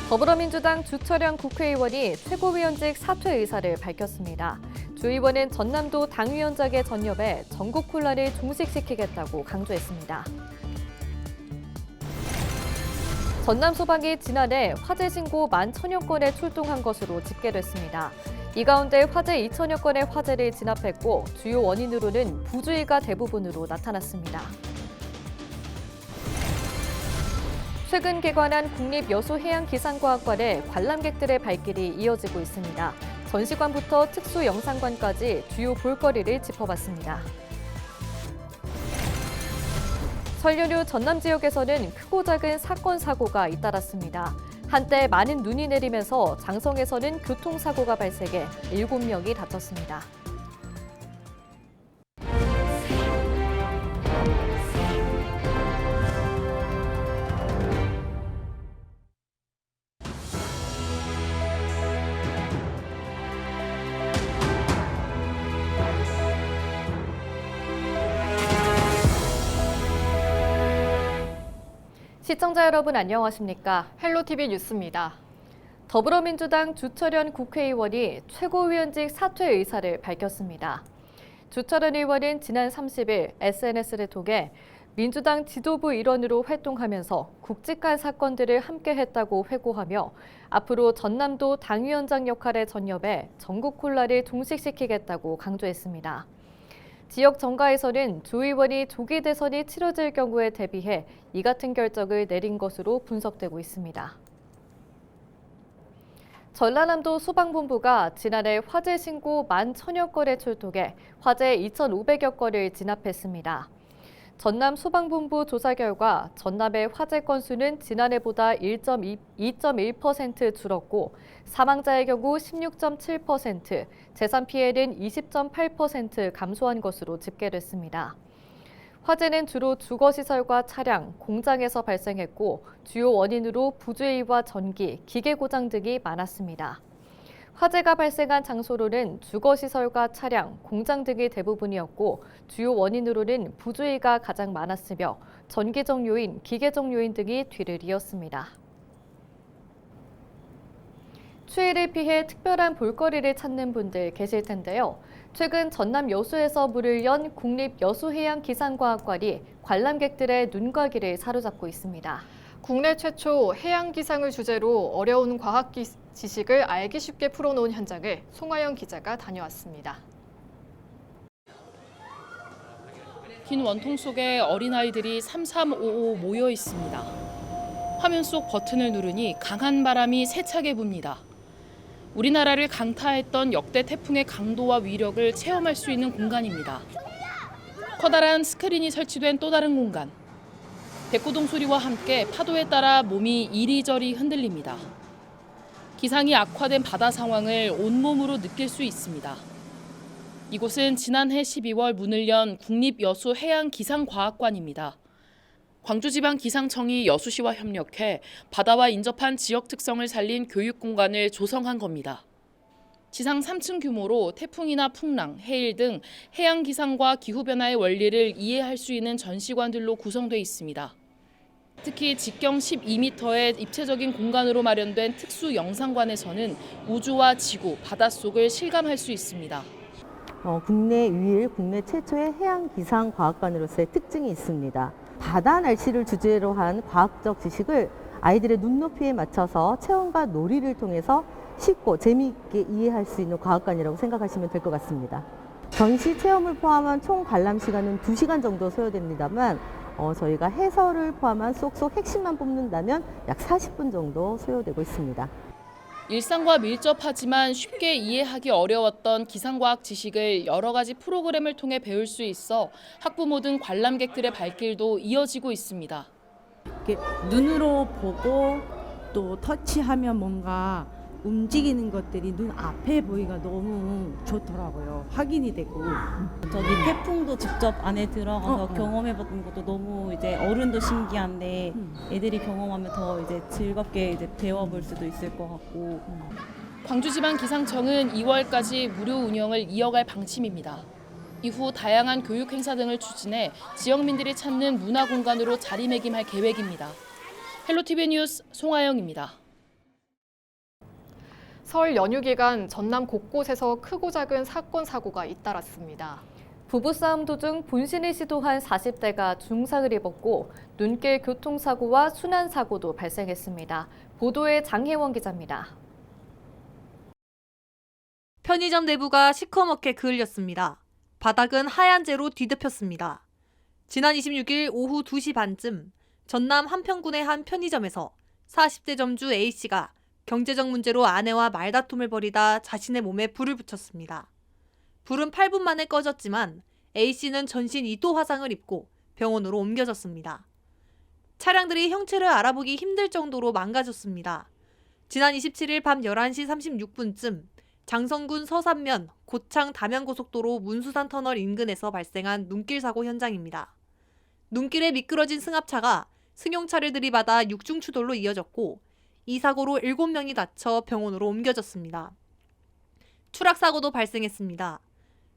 더불어민주당 주철현 국회의원이 최고위원직 사퇴 의사를 밝혔습니다. 주 의원은 전남도 당위원장의 전협에 전국 혼란을 종식시키겠다고 강조했습니다. 전남 소방이 지난해 화재 신고 11,000여 건에 출동한 것으로 집계됐습니다. 이 가운데 화재 2,000여 건의 화재를 진압했고 주요 원인으로는 부주의가 대부분으로 나타났습니다. 최근 개관한 국립여수해양기상과학관에 관람객들의 발길이 이어지고 있습니다. 전시관부터 특수영상관까지 주요 볼거리를 짚어봤습니다. 설 연휴 전남 지역에서는 크고 작은 사건 사고가 잇따랐습니다. 한때 많은 눈이 내리면서 장성에서는 교통사고가 발생해 7명이 다쳤습니다. 시청자 여러분 안녕하십니까? 헬로티비 뉴스입니다. 더불어민주당 주철현 국회의원이 최고위원직 사퇴 의사를 밝혔습니다. 주철현 의원은 지난 30일 SNS를 통해 민주당 지도부 일원으로 활동하면서 굵직한 사건들을 함께 했다고 회고하며 앞으로 전남도 당위원장 역할의 전협에 전국 혼란을 종식시키겠다고 강조했습니다. 지역 정가에서는 주 의원이 조기 대선이 치러질 경우에 대비해 이 같은 결정을 내린 것으로 분석되고 있습니다. 전라남도 소방본부가 지난해 화재 신고 11,000여 건에 출동해 화재 2,500여 건을 진압했습니다. 전남 소방본부 조사 결과 전남의 화재 건수는 지난해보다 2.1% 줄었고 사망자의 경우 16.7%, 재산 피해는 20.8% 감소한 것으로 집계됐습니다. 화재는 주로 주거시설과 차량, 공장에서 발생했고 주요 원인으로 부주의와 전기, 기계 고장 등이 많았습니다. 화재가 발생한 장소로는 주거시설과 차량, 공장 등이 대부분이었고 주요 원인으로는 부주의가 가장 많았으며 전기적 요인, 기계적 요인 등이 뒤를 이었습니다. 추위를 피해 특별한 볼거리를 찾는 분들 계실 텐데요. 최근 전남 여수에서 문을 연 국립여수해양기상과학관이 관람객들의 눈과 귀를 사로잡고 있습니다. 국내 최초 해양기상을 주제로 어려운 과학 지식을 알기 쉽게 풀어놓은 현장을 송하영 기자가 다녀왔습니다. 긴 원통 속에 어린아이들이 삼삼오오 모여 있습니다. 화면 속 버튼을 누르니 강한 바람이 세차게 붑니다. 우리나라를 강타했던 역대 태풍의 강도와 위력을 체험할 수 있는 공간입니다. 커다란 스크린이 설치된 또 다른 공간. 백구동 소리와 함께 파도에 따라 몸이 이리저리 흔들립니다. 기상이 악화된 바다 상황을 온몸으로 느낄 수 있습니다. 이곳은 지난해 12월 문을 연 국립여수해양기상과학관입니다. 광주지방기상청이 여수시와 협력해 바다와 인접한 지역 특성을 살린 교육 공간을 조성한 겁니다. 지상 3층 규모로 태풍이나 풍랑, 해일 등 해양 기상과 기후변화의 원리를 이해할 수 있는 전시관들로 구성돼 있습니다. 특히 직경 12m의 입체적인 공간으로 마련된 특수 영상관에서는 우주와 지구, 바닷속을 실감할 수 있습니다. 국내 유일, 국내 최초의 해양기상과학관으로서의 특징이 있습니다. 바다 날씨를 주제로 한 과학적 지식을 아이들의 눈높이에 맞춰서 체험과 놀이를 통해서 쉽고 재미있게 이해할 수 있는 과학관이라고 생각하시면 될 것 같습니다. 전시 체험을 포함한 총 관람 시간은 2시간 정도 소요됩니다만 저희가 해설을 포함한 쏙쏙 핵심만 뽑는다면 약 40분 정도 소요되고 있습니다. 일상과 밀접하지만 쉽게 이해하기 어려웠던 기상과학 지식을 여러 가지 프로그램을 통해 배울 수 있어 학부모 등 관람객들의 발길도 이어지고 있습니다. 이렇게 눈으로 보고 또 터치하면 뭔가 움직이는 것들이 눈 앞에 보이가 너무 좋더라고요. 확인이 되고. 저기 태풍도 직접 안에 들어가서 경험해봤던 것도 너무 이제 어른도 신기한데 애들이 경험하면 더 이제 즐겁게 이제 배워볼 수도 있을 것 같고. 광주지방기상청은 2월까지 무료 운영을 이어갈 방침입니다. 이후 다양한 교육 행사 등을 추진해 지역민들이 찾는 문화 공간으로 자리매김할 계획입니다. 헬로티비 뉴스 송하영입니다. 설 연휴 기간 전남 곳곳에서 크고 작은 사건 사고가 잇따랐습니다. 부부싸움 도중 분신을 시도한 40대가 중상을 입었고 눈길 교통사고와 순환사고도 발생했습니다. 보도에 장혜원 기자입니다. 편의점 내부가 시커멓게 그을렸습니다. 바닥은 하얀재로 뒤덮였습니다. 지난 26일 오후 2시 반쯤 전남 한평군의 한 편의점에서 40대 점주 A씨가 경제적 문제로 아내와 말다툼을 벌이다 자신의 몸에 불을 붙였습니다. 불은 8분 만에 꺼졌지만 A씨는 전신 2도 화상을 입고 병원으로 옮겨졌습니다. 차량들이 형체를 알아보기 힘들 정도로 망가졌습니다. 지난 27일 밤 11시 36분쯤 장성군 서산면 고창 담양고속도로 문수산 터널 인근에서 발생한 눈길 사고 현장입니다. 눈길에 미끄러진 승합차가 승용차를 들이받아 육중추돌로 이어졌고 이 사고로 7명이 다쳐 병원으로 옮겨졌습니다. 추락사고도 발생했습니다.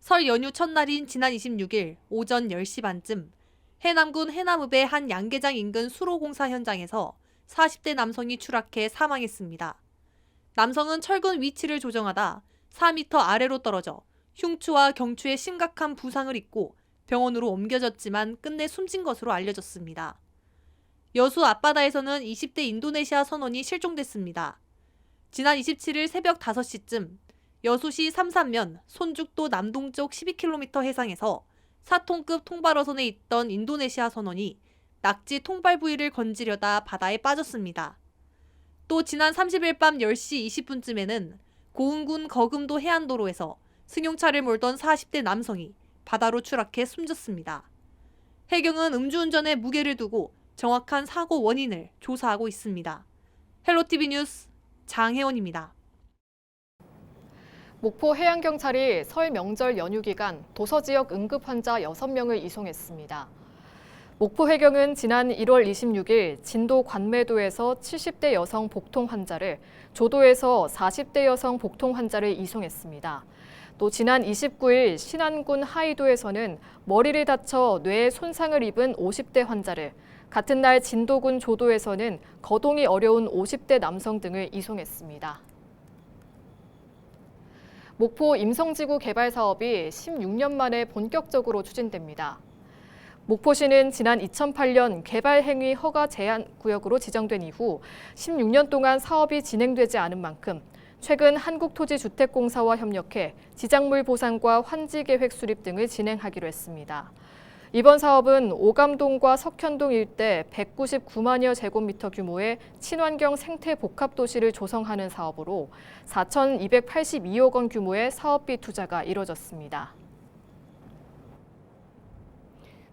설 연휴 첫날인 지난 26일 오전 10시 반쯤 해남군 해남읍의 한 양계장 인근 수로공사 현장에서 40대 남성이 추락해 사망했습니다. 남성은 철근 위치를 조정하다 4m 아래로 떨어져 흉추와 경추에 심각한 부상을 입고 병원으로 옮겨졌지만 끝내 숨진 것으로 알려졌습니다. 여수 앞바다에서는 20대 인도네시아 선원이 실종됐습니다. 지난 27일 새벽 5시쯤 여수시 삼산면 손죽도 남동쪽 12km 해상에서 4톤급 통발어선에 있던 인도네시아 선원이 낙지 통발 부위를 건지려다 바다에 빠졌습니다. 또 지난 30일 밤 10시 20분쯤에는 고흥군 거금도 해안도로에서 승용차를 몰던 40대 남성이 바다로 추락해 숨졌습니다. 해경은 음주운전에 무게를 두고 정확한 사고 원인을 조사하고 있습니다. 헬로티비 뉴스 장혜원입니다. 목포 해양경찰이 설 명절 연휴 기간 도서 지역 응급 환자 6명을 이송했습니다. 목포 해경은 지난 1월 26일 진도 관매도에서 70대 여성 복통 환자를, 조도에서 40대 여성 복통 환자를 이송했습니다. 또 지난 29일 신안군 하이도에서는 머리를 다쳐 뇌에 손상을 입은 50대 환자를, 같은 날 진도군 조도에서는 거동이 어려운 50대 남성 등을 이송했습니다. 목포 임성지구 개발 사업이 16년 만에 본격적으로 추진됩니다. 목포시는 지난 2008년 개발 행위 허가 제한 구역으로 지정된 이후 16년 동안 사업이 진행되지 않은 만큼 최근 한국토지주택공사와 협력해 지작물 보상과 환지 계획 수립 등을 진행하기로 했습니다. 이번 사업은 오감동과 석현동 일대 199만여 제곱미터 규모의 친환경 생태 복합 도시를 조성하는 사업으로 4,282억 원 규모의 사업비 투자가 이뤄졌습니다.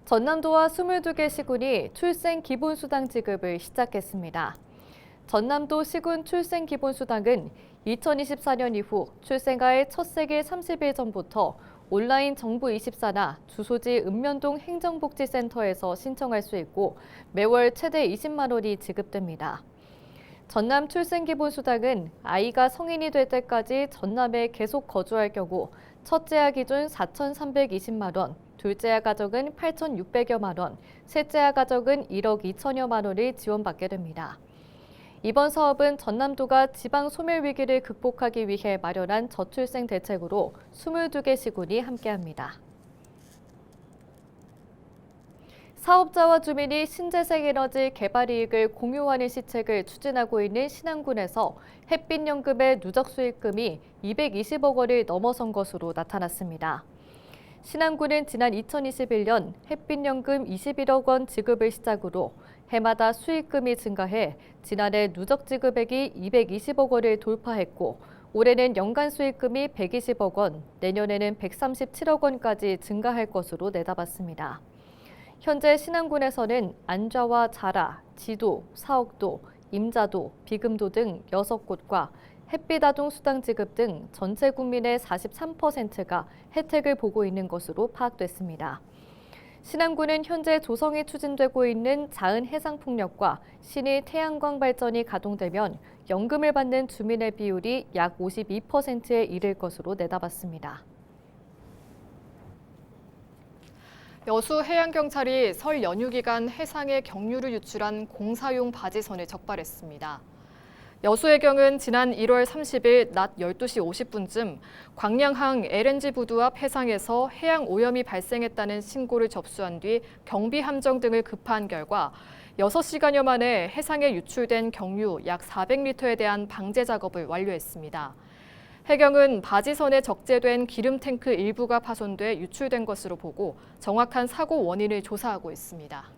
전남도와 22개 시군이 출생 기본수당 지급을 시작했습니다. 전남도 시군 출생 기본수당은 2024년 이후 출생가의 첫 생일 30일 전부터 온라인 정부24나 주소지 읍면동 행정복지센터에서 신청할 수 있고 매월 최대 20만 원이 지급됩니다. 전남 출생기본수당은 아이가 성인이 될 때까지 전남에 계속 거주할 경우 첫째아 기준 4,320만 원, 둘째아 가정은 8,600여만 원, 셋째아 가정은 1억 2천여만 원을 지원받게 됩니다. 이번 사업은 전남도가 지방 소멸 위기를 극복하기 위해 마련한 저출생 대책으로 22개 시군이 함께합니다. 사업자와 주민이 신재생 에너지 개발 이익을 공유하는 시책을 추진하고 있는 신안군에서 햇빛연금의 누적 수익금이 220억 원을 넘어선 것으로 나타났습니다. 신안군은 지난 2021년 햇빛연금 21억 원 지급을 시작으로 해마다 수익금이 증가해 지난해 누적 지급액이 220억 원을 돌파했고 올해는 연간 수익금이 120억 원, 내년에는 137억 원까지 증가할 것으로 내다봤습니다. 현재 신안군에서는 안좌와 자라, 지도, 사옥도, 임자도, 비금도 등 6곳과 햇빛아동 수당 지급 등 전체 국민의 43%가 혜택을 보고 있는 것으로 파악됐습니다. 신안군은 현재 조성이 추진되고 있는 자은 해상풍력과 신의 태양광 발전이 가동되면 연금을 받는 주민의 비율이 약 52%에 이를 것으로 내다봤습니다. 여수 해양경찰이 설 연휴 기간 해상에 경유를 유출한 공사용 바지선을 적발했습니다. 여수해경은 지난 1월 30일 낮 12시 50분쯤 광양항 LNG 부두 앞 해상에서 해양 오염이 발생했다는 신고를 접수한 뒤 경비 함정 등을 급파한 결과 6시간여 만에 해상에 유출된 경유 약 400리터에 대한 방제 작업을 완료했습니다. 해경은 바지선에 적재된 기름 탱크 일부가 파손돼 유출된 것으로 보고 정확한 사고 원인을 조사하고 있습니다.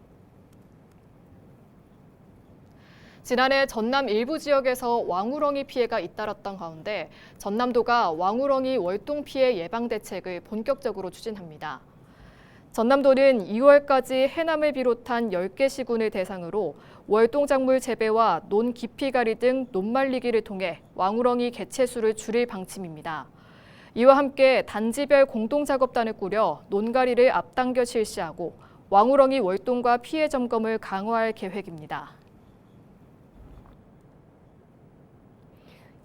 지난해 전남 일부 지역에서 왕우렁이 피해가 잇따랐던 가운데 전남도가 왕우렁이 월동 피해 예방 대책을 본격적으로 추진합니다. 전남도는 2월까지 해남을 비롯한 10개 시군을 대상으로 월동작물 재배와 논 깊이가리 등 논말리기를 통해 왕우렁이 개체수를 줄일 방침입니다. 이와 함께 단지별 공동작업단을 꾸려 논가리를 앞당겨 실시하고 왕우렁이 월동과 피해 점검을 강화할 계획입니다.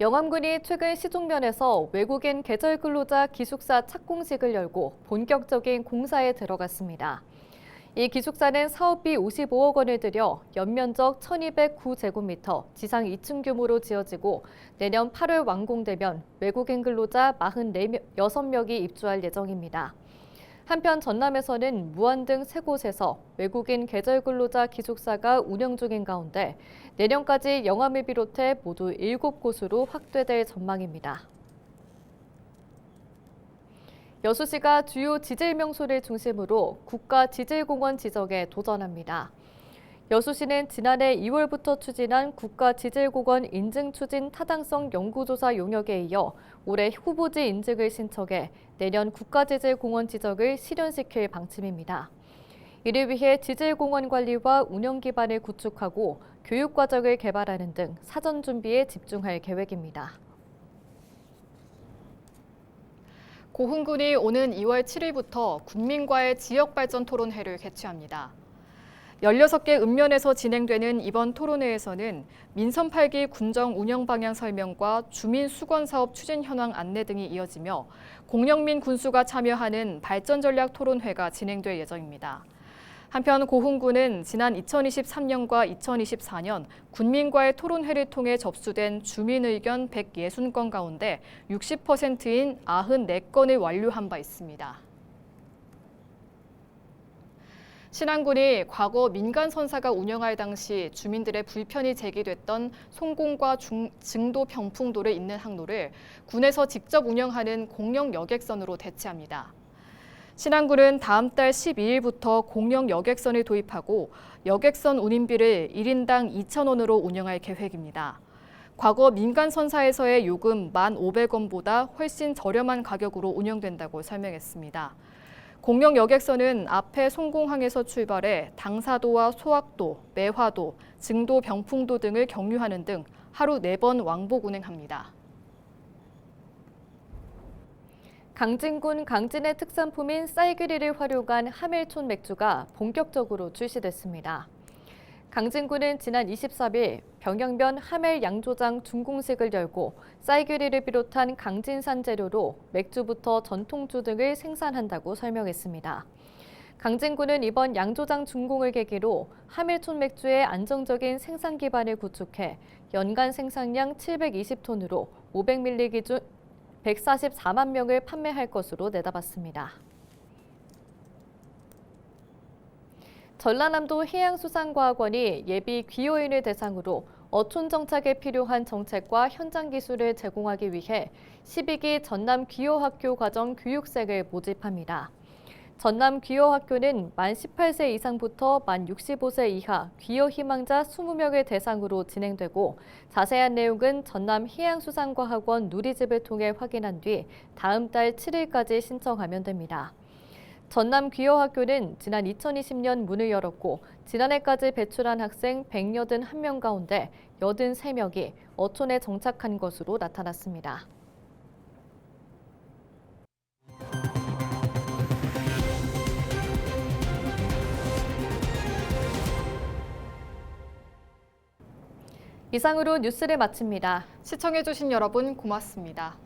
영암군이 최근 시종면에서 외국인 계절 근로자 기숙사 착공식을 열고 본격적인 공사에 들어갔습니다. 이 기숙사는 사업비 55억 원을 들여 연면적 1209제곱미터, 지상 2층 규모로 지어지고 내년 8월 완공되면 외국인 근로자 46명이 입주할 예정입니다. 한편 전남에서는 무안 등 3곳에서 외국인 계절 근로자 기숙사가 운영 중인 가운데 내년까지 영암을 비롯해 모두 7곳으로 확대될 전망입니다. 여수시가 주요 지질 명소를 중심으로 국가지질공원 지정에 도전합니다. 여수시는 지난해 2월부터 추진한 국가지질공원 인증추진 타당성 연구조사 용역에 이어 올해 후보지 인증을 신청해 내년 국가지질공원 지정을 실현시킬 방침입니다. 이를 위해 지질공원 관리와 운영 기반을 구축하고 교육과정을 개발하는 등 사전 준비에 집중할 계획입니다. 고흥군이 오는 2월 7일부터 군민과의 지역발전 토론회를 개최합니다. 16개 읍면에서 진행되는 이번 토론회에서는 민선 8기 군정 운영 방향 설명과 주민 수건 사업 추진 현황 안내 등이 이어지며 공영민 군수가 참여하는 발전 전략 토론회가 진행될 예정입니다. 한편 고흥군은 지난 2023년과 2024년 군민과의 토론회를 통해 접수된 주민 의견 160건 가운데 60%인 94건을 완료한 바 있습니다. 신안군이 과거 민간선사가 운영할 당시 주민들의 불편이 제기됐던 송공과 증도 병풍도를 잇는 항로를 군에서 직접 운영하는 공영 여객선으로 대체합니다. 신안군은 다음 달 12일부터 공영 여객선을 도입하고 여객선 운임비를 1인당 2,000원으로 운영할 계획입니다. 과거 민간선사에서의 요금 1,500원보다 훨씬 저렴한 가격으로 운영된다고 설명했습니다. 공영 여객선은 앞에 송공항에서 출발해 당사도와 소학도, 매화도, 증도, 병풍도 등을 경유하는 등 하루 4번 왕복 운행합니다. 강진군 강진의 특산품인 쌀그리를 활용한 하멜촌 맥주가 본격적으로 출시됐습니다. 강진군은 지난 23일 병영면 하멜 양조장 준공식을 열고 쌀그리를 비롯한 강진산 재료로 맥주부터 전통주 등을 생산한다고 설명했습니다. 강진군은 이번 양조장 준공을 계기로 하멜촌 맥주의 안정적인 생산 기반을 구축해 연간 생산량 720톤으로 500ml 기준 144만 명을 판매할 것으로 내다봤습니다. 전라남도 해양수산과학원이 예비 귀요인을 대상으로 어촌 정착에 필요한 정책과 현장 기술을 제공하기 위해 12기 전남 귀요학교 과정 교육생을 모집합니다. 전남 귀요학교는 만 18세 이상부터 만 65세 이하 귀요 희망자 20명을 대상으로 진행되고 자세한 내용은 전남 해양수산과학원 누리집을 통해 확인한 뒤 다음 달 7일까지 신청하면 됩니다. 전남 귀요학교는 지난 2020년 문을 열었고 지난해까지 배출한 학생 181명 가운데 83명이 어촌에 정착한 것으로 나타났습니다. 이상으로 뉴스를 마칩니다. 시청해주신 여러분 고맙습니다.